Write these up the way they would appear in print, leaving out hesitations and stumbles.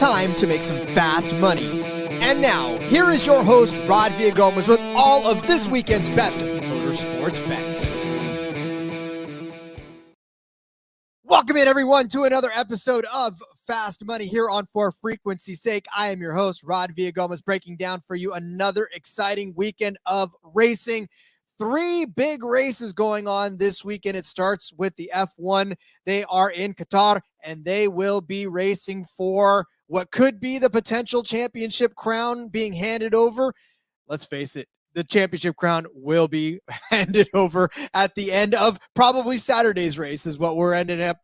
time to make some fast money. And now, here is your host, Rod Villagomez, with all of this weekend's best motorsports bets. Welcome in, everyone, to another episode of Fast Money here on For Frequency's Sake. I am your host, Rod Villagomez, breaking down for you another exciting weekend of racing. 3 big races going on this weekend. It starts with the F1. They are in Qatar, and they will be racing for what could be the potential championship crown being handed over. Let's face it, the championship crown will be handed over at the end of probably Saturday's race is what we're ending up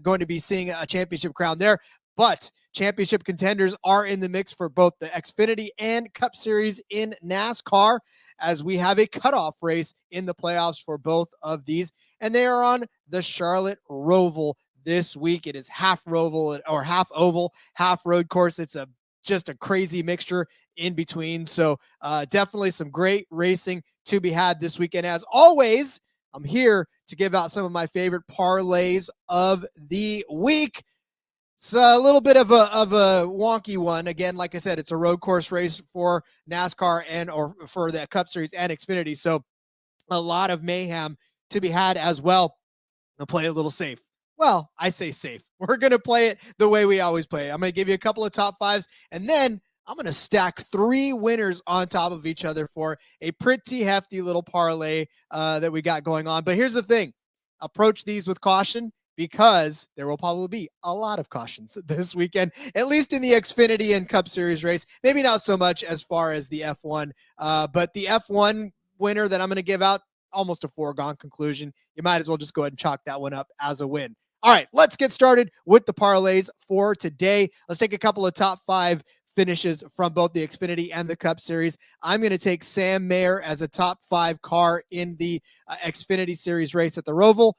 going to be seeing a championship crown there. But championship contenders are in the mix for both the Xfinity and Cup Series in NASCAR, as we have a cutoff race in the playoffs for both of these. And they are on the Charlotte Roval this week. It is half Roval or half oval, half road course. It's just a crazy mixture in between. So definitely some great racing to be had this weekend. As always, I'm here to give out some of my favorite parlays of the week. It's a little bit of a wonky one. Again, like I said, it's a road course race for NASCAR or for the Cup Series and Xfinity. So a lot of mayhem to be had as well. I'll play it a little safe. Well, I say safe. We're going to play it the way we always play it. I'm going to give you a couple of top fives, and then I'm going to stack 3 winners on top of each other for a pretty hefty little parlay that we got going on. But here's the thing. Approach these with caution, because there will probably be a lot of cautions this weekend, at least in the Xfinity and Cup Series race. Maybe not so much as far as the F1, but the F1 winner that I'm going to give out, almost a foregone conclusion. You might as well just go ahead and chalk that one up as a win. All right, let's get started with the parlays for today. Let's take a couple of top 5 finishes from both the Xfinity and the Cup Series. I'm going to take Sam Mayer as a top 5 car in the Xfinity Series race at the Roval.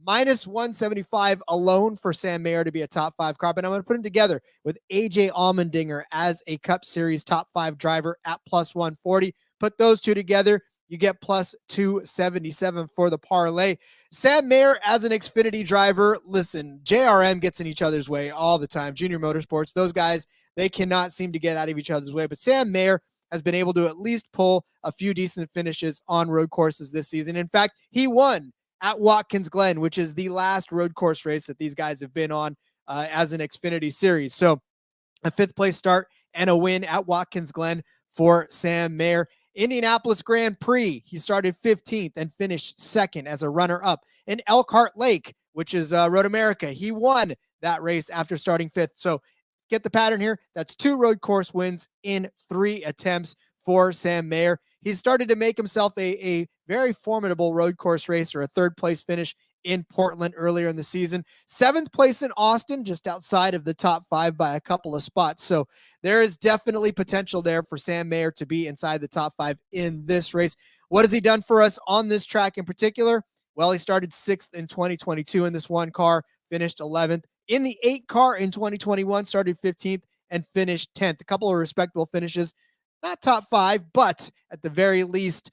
Minus 175 alone for Sam Mayer to be a top 5 car, but I'm going to put him together with AJ Allmendinger as a Cup Series top 5 driver at plus 140. Put those two together, you get plus 277 for the parlay. Sam Mayer as an Xfinity driver. Listen, JRM gets in each other's way all the time. Junior Motorsports, those guys, they cannot seem to get out of each other's way, but Sam Mayer has been able to at least pull a few decent finishes on road courses this season. In fact, he won at Watkins Glen, which is the last road course race that these guys have been on as an Xfinity Series. So a 5th place start and a win at Watkins Glen for Sam Mayer. Indianapolis Grand Prix, he started 15th and finished 2nd as a runner-up. In Elkhart Lake, which is Road America, he won that race after starting 5th. So get the pattern here. That's 2 road course wins in 3 attempts for Sam Mayer. He started to make himself a very formidable road course racer, a 3rd place finish in Portland earlier in the season. 7th place in Austin, just outside of the top 5 by a couple of spots. So there is definitely potential there for Sam Mayer to be inside the top 5 in this race. What has he done for us on this track in particular? Well, he started 6th in 2022 in this one car, finished 11th. In the 8 car in 2021, started 15th and finished 10th. A couple of respectable finishes. Not top 5, but at the very least,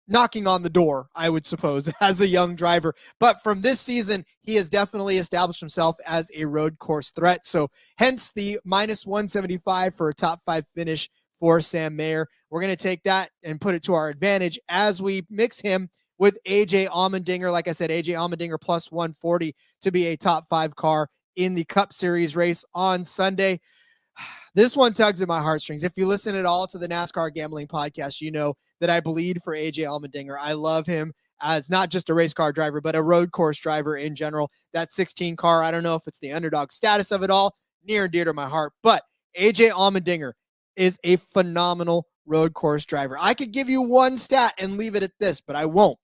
knocking on the door, I would suppose, as a young driver. But from this season, he has definitely established himself as a road course threat. So hence the minus 175 for a top 5 finish for Sam Mayer. We're going to take that and put it to our advantage as we mix him with AJ Allmendinger. Like I said, AJ Allmendinger plus 140 to be a top 5 car in the Cup Series race on Sunday. This one tugs at my heartstrings. If you listen at all to the NASCAR Gambling Podcast, you know that I bleed for AJ Allmendinger. I love him as not just a race car driver, but a road course driver in general. That 16 car, I don't know if it's the underdog status of it all, near and dear to my heart, but AJ Allmendinger is a phenomenal road course driver. I could give you one stat and leave it at this, but I won't.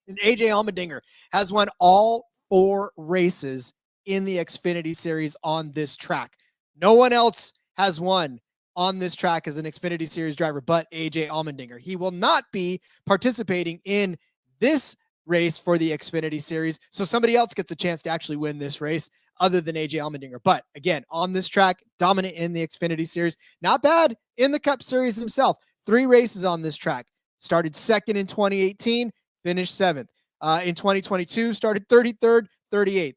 And AJ Allmendinger has won all 4 races in the Xfinity Series on this track. No one else has won on this track as an Xfinity Series driver but AJ Allmendinger. He will not be participating in this race for the Xfinity Series, so somebody else gets a chance to actually win this race other than AJ Allmendinger. But again, on this track, dominant in the Xfinity Series. Not bad in the Cup Series himself. 3 races on this track. Started 2nd in 2018, finished 7th. In 2022, started 33rd, 38th.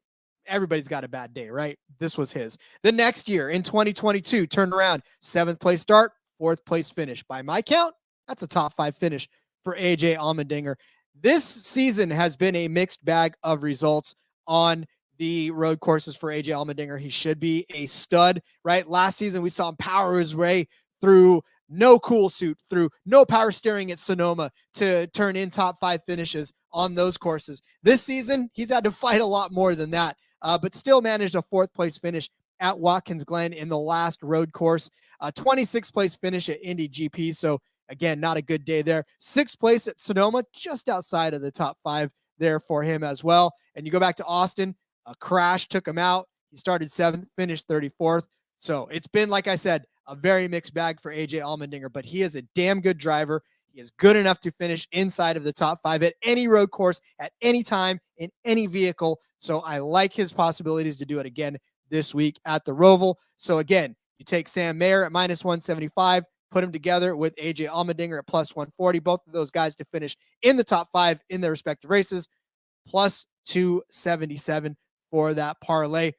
everybody's got a bad day, right? This was his. The next year in 2022, turned around, 7th place start, 4th place finish. By my count, that's a top 5 finish for AJ Allmendinger. This season has been a mixed bag of results on the road courses for AJ Allmendinger. He should be a stud, right? Last season, we saw him power his way through no cool suit, through no power steering at Sonoma to turn in top 5 finishes on those courses. This season, he's had to fight a lot more than that, but still managed a 4th place finish at Watkins Glen in the last road course, 26th place finish at Indy GP. So again, not a good day there. 6th place at Sonoma, just outside of the top 5 there for him as well. And you go back to Austin, a crash took him out. He started 7th, finished 34th. So it's been, like I said, a very mixed bag for AJ Allmendinger, but he is a damn good driver. He is good enough to finish inside of the top 5 at any road course, at any time, in any vehicle. So I like his possibilities to do it again this week at the Roval. So again, you take Sam Mayer at minus 175, put him together with AJ Allmendinger at plus 140, both of those guys to finish in the top 5 in their respective races, plus 277 for that parlay.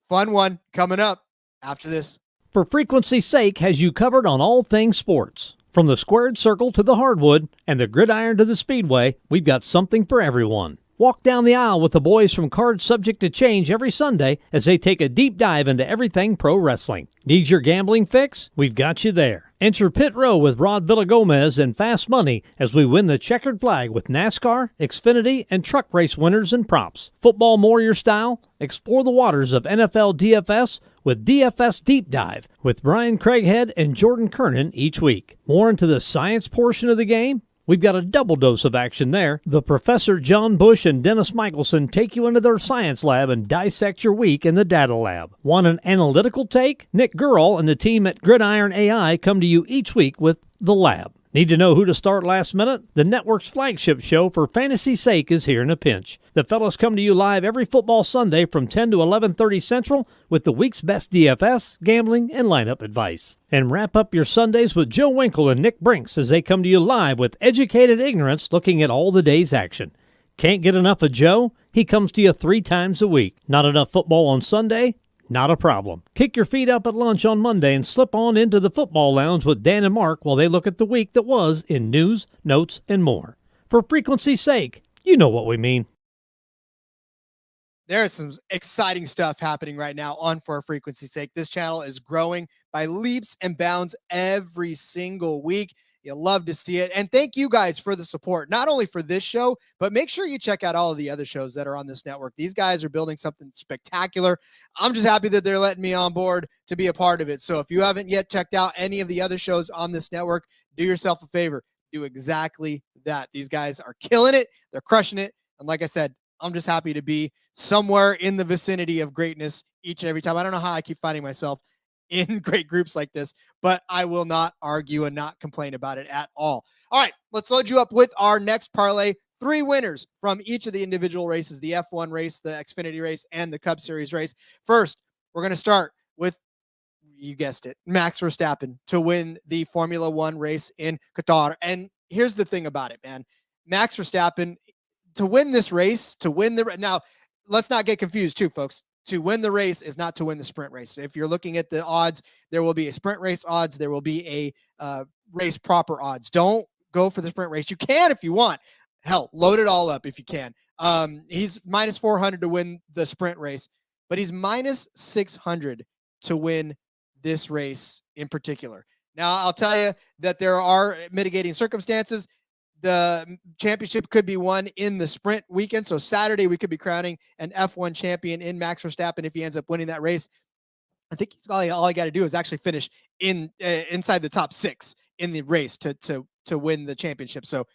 Fun one coming up after this. For frequency's sake, has you covered on all things sports. From the squared circle to the hardwood and the gridiron to the speedway, we've got something for everyone. Walk down the aisle with the boys from Cards Subject to Change every Sunday as they take a deep dive into everything pro wrestling. Need your gambling fix? We've got you there. Enter Pit Row with Rod Villagomez and Fast Money as we win the checkered flag with NASCAR, Xfinity, and truck race winners and props. Football more your style? Explore the waters of NFL DFS with DFS Deep Dive with Brian Craighead and Jordan Kernan each week. More into the science portion of the game? We've got a double dose of action there. The Professor John Bush and Dennis Michelson take you into their science lab and dissect your week in the data lab. Want an analytical take? Nick Gurl and the team at Gridiron AI come to you each week with The Lab. Need to know who to start last minute? The network's flagship show for fantasy's sake is here in a pinch. The fellas come to you live every football Sunday from 10 to 11:30 Central with the week's best DFS, gambling, and lineup advice. And wrap up your Sundays with Joe Winkle and Nick Brinks as they come to you live with educated ignorance looking at all the day's action. Can't get enough of Joe? He comes to you 3 times a week. Not enough football on Sunday? Not a problem. Kick your feet up at lunch on Monday and slip on into the football lounge with Dan and Mark while they look at the week that was in news, notes, and more. For frequency's sake, you know what we mean. There's some exciting stuff happening right now on For Frequency's Sake. This channel is growing by leaps and bounds every single week. You'll love to see it. And thank you guys for the support, not only for this show, but make sure you check out all of the other shows that are on this network. These guys are building something spectacular. I'm just happy that they're letting me on board to be a part of it. So if you haven't yet checked out any of the other shows on this network, do yourself a favor. Do exactly that. These guys are killing it. They're crushing it. And like I said, I'm just happy to be somewhere in the vicinity of greatness each and every time. I don't know how I keep finding myself in great groups like this, but I will not argue and not complain about it at all. All right, let's load you up with our next parlay. 3 winners from each of the individual races, the F1 race, the Xfinity race, and the Cup Series race. First, we're going to start with, you guessed it, Max Verstappen to win the Formula One race in Qatar. And here's the thing about it, man. Max Verstappen, to win this race, now, let's not get confused too, folks. To win the race is not to win the sprint race. If you're looking at the odds, there will be a sprint race odds. There will be a race proper odds. Don't go for the sprint race. You can if you want. Hell, load it all up if you can. He's minus 400 to win the sprint race, but he's minus 600 to win this race in particular. Now, I'll tell you that there are mitigating circumstances. The championship could be won in the sprint weekend. So Saturday, we could be crowning an F1 champion in Max Verstappen if he ends up winning that race. I think all he got to do is actually finish inside the top 6 in the race to win the championship. So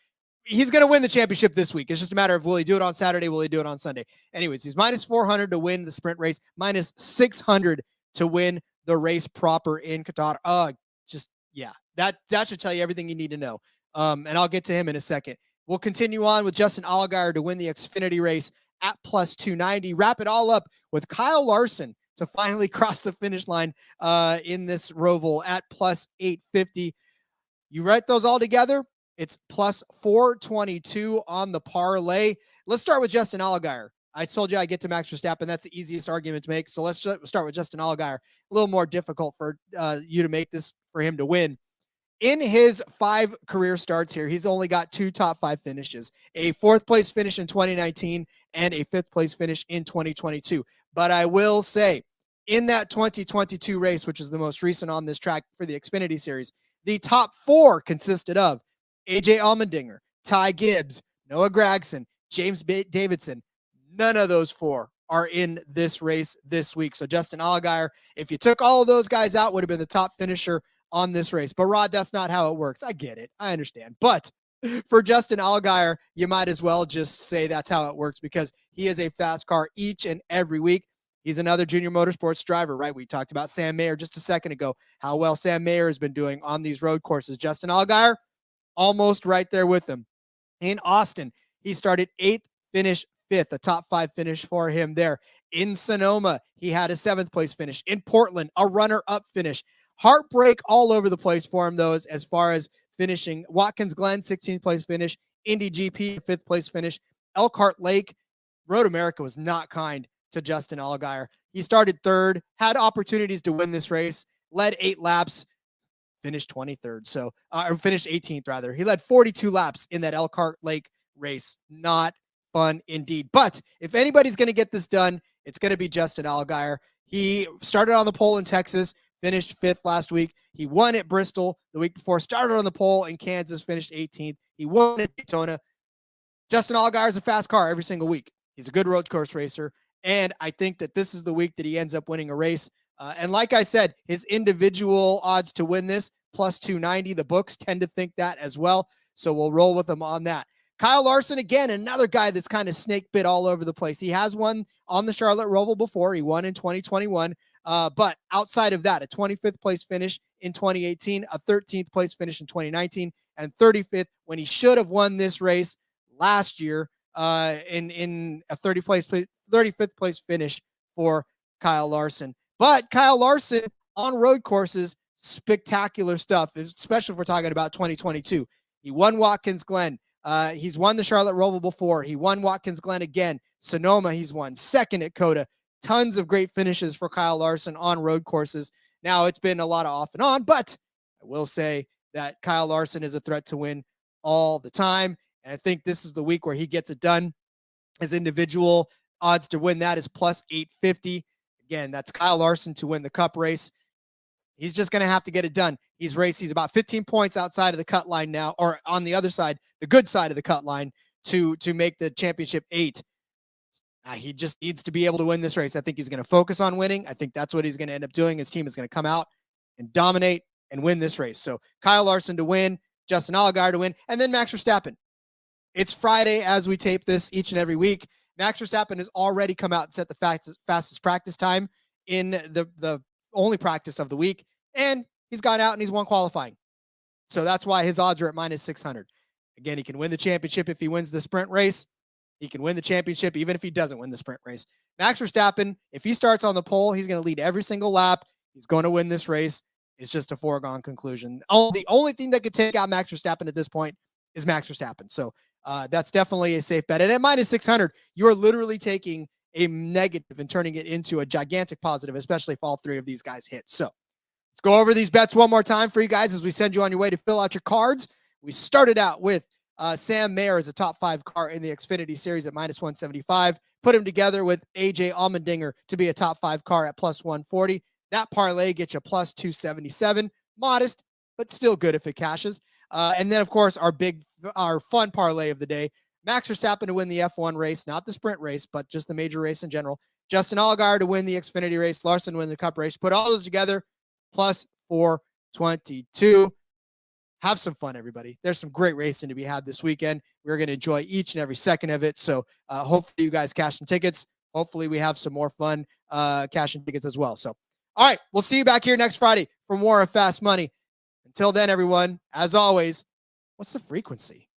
he's going to win the championship this week. It's just a matter of, will he do it on Saturday? Will he do it on Sunday? Anyways, he's minus 400 to win the sprint race, minus 600 to win the race proper in Qatar. That should tell you everything you need to know. And I'll get to him in a second. We'll continue on with Justin Allgaier to win the Xfinity race at plus 290. Wrap it all up with Kyle Larson to finally cross the finish line in this Roval at plus 850. You write those all together, it's plus 422 on the parlay. Let's start with Justin Allgaier. I told you I get to Max Verstappen. That's the easiest argument to make. So let's start with Justin Allgaier. A little more difficult for you to make this for him to win. In his 5 career starts here, he's only got 2 top 5 finishes, a 4th place finish in 2019 and a 5th place finish in 2022. But I will say, in that 2022 race, which is the most recent on this track for the Xfinity series, the top 4 consisted of AJ Allmendinger, Ty Gibbs, Noah Gragson, James Davidson. None of those 4 are in this race this week. So Justin Allgaier, if you took all of those guys out, would have been the top finisher on this race. But Rod, that's not how it works. I get it. I understand. But for Justin Allgaier, you might as well just say that's how it works because he is a fast car each and every week. He's another junior motorsports driver, right? We talked about Sam Mayer just a second ago, how well Sam Mayer has been doing on these road courses. Justin Allgaier, almost right there with him. In Austin, he started 8th, finished 5th, a top 5 finish for him there. In Sonoma, he had a 7th place finish. In Portland, a runner-up finish. Heartbreak all over the place for him, though, as far as finishing. Watkins Glen, 16th place finish. Indy GP, 5th place finish. Elkhart Lake, Road America was not kind to Justin Allgaier. He started 3rd, had opportunities to win this race, led 8 laps, finished 23rd. So, or finished 18th rather. He led 42 laps in that Elkhart Lake race. Not fun indeed. But if anybody's going to get this done, it's going to be Justin Allgaier. He started on the pole in Texas, finished 5th last week. He won at Bristol the week before, started on the pole in Kansas, finished 18th. He won at Daytona. Justin Allgaier is a fast car every single week. He's a good road course racer. And I think that this is the week that he ends up winning a race. And like I said, his individual odds to win this, plus 290. The books tend to think that as well. So we'll roll with him on that. Kyle Larson, again, another guy that's kind of snake bit all over the place. He has won on the Charlotte Roval before. He won in 2021. But outside of that, a 25th place finish in 2018, a 13th place finish in 2019, and 35th when he should have won this race last year in a 35th place finish for Kyle Larson. But Kyle Larson on road courses, spectacular stuff, especially if we're talking about 2022. He won Watkins Glen. He's won the Charlotte Roval before. He won Watkins Glen again. Sonoma, he's won. 2nd at COTA. Tons of great finishes for Kyle Larson on road courses. Now, it's been a lot of off and on, but I will say that Kyle Larson is a threat to win all the time. And I think this is the week where he gets it done. His individual odds to win that is plus 850. Again, that's Kyle Larson to win the Cup race. He's just going to have to get it done. He's about 15 points outside of the cut line now, or on the other side, the good side of the cut line to make the championship 8. He just needs to be able to win this race. I think he's going to focus on winning. I think that's what he's going to end up doing. His team is going to come out and dominate and win this race. So Kyle Larson to win, Justin Allgaier to win, and then Max Verstappen. It's Friday as we tape this each and every week. Max Verstappen has already come out and set the fastest practice time in the only practice of the week, and he's gone out and he's won qualifying. So that's why his odds are at minus 600. Again, he can win the championship if he wins the sprint race. He can win the championship even if he doesn't win the sprint race. Max Verstappen, if he starts on the pole, he's going to lead every single lap. He's going to win this race. It's just a foregone conclusion. The only thing that could take out Max Verstappen at this point is Max Verstappen. So that's definitely a safe bet. And at minus 600, you're literally taking a negative and turning it into a gigantic positive, especially if all 3 of these guys hit. So let's go over these bets one more time for you guys as we send you on your way to fill out your cards. We started out with Sam Mayer as a top 5 car in the Xfinity series at minus 175. Put him together with AJ Allmendinger to be a top 5 car at plus 140. That parlay gets you plus 277. Modest, but still good if it cashes. And then, of course, our fun parlay of the day, Max Verstappen to win the F1 race, not the sprint race, but just the major race in general. Justin Allgaier to win the Xfinity race. Larson to win the Cup race. Put all those together, plus 422. Have some fun, everybody. There's some great racing to be had this weekend. We're going to enjoy each and every second of it. So hopefully you guys cash some tickets. Hopefully we have some more fun cashing tickets as well. So, all right, we'll see you back here next Friday for more of Fast Money. Until then, everyone, as always, what's the frequency?